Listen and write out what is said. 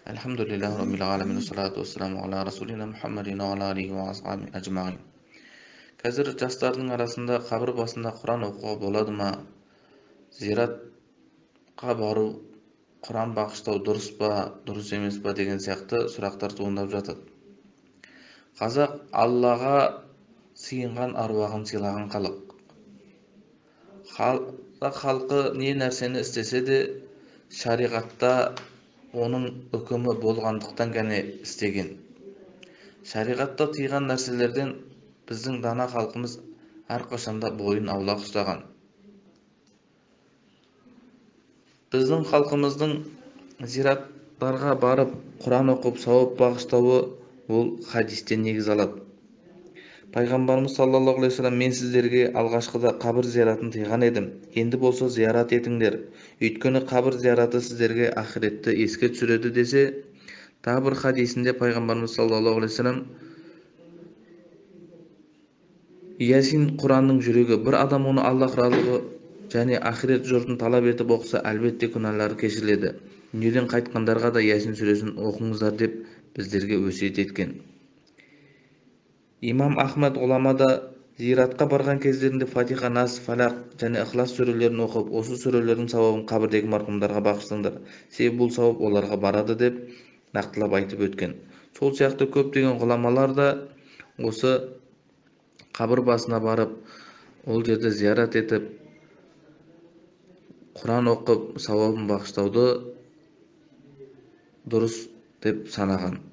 Elhamdülillahi Rabbil alemin. Salatu vesselamu ala Rasulina Muhammedin wa ala alihi wa ashabihi ajma'in. Қазір жастардың арасында қабір басында Құран оқуға болады ма? Зиратқа бару, Құран бағыштау дұрыс па, дұрыс емес па деген сияқты сұрақтар туындап жатады. Қазақ Аллаға сыйынған аруағын сыйлаған халық. Қазақ халқы не нәрсені істесе де шариғатта оның үкімі болғандықтан ғана істеген. Шариғатта тыйған нәрселерден біздің дана халқымыз әрқашанда бойын аулақ ұстаған. Біздің халқымыздың зираттарға барып Құран оқып сауап бағыштауы ол хадистен негіз алады. Пайғамбарымыз саллаллаху алейхи вассалам: мен сіздерге алғашқыда қабір зияратын тыйған едім, енді болса зиярат етіңдер, өйткені қабір зияраты сіздерге ақиретті еске түсіреді десе. Тағы бір хадисінде пайғамбарымыз саллаллаху алейхи вассалам: Ясин Құранның жүрегі, бір адам оны Аллах разылығы және ақирет жұртын талап етіп оқыса, әлбетте күнәлары кешіріледі. Дүниеден қайтқандарға да Ясин сүресін оқыңыздар деп біздерге өсиет еткен. Имам Ахмад ғұламада зиратқа барған кездерінде Фатиха, Нас, Фалақ және Ихлас сүрелерін оқып, осы сүрелердің сауабын қабірдегі марқұмдарға бағыштаңдар, себебі бұл сауап оларға барады деп нақтылап айтып өткен. Сол сияқты көптеген ғұламалар да осы қабір басына барып, ол жерде зиярат етіп, Құран оқып, сауабын бағыштауды дұрыс деп санаған.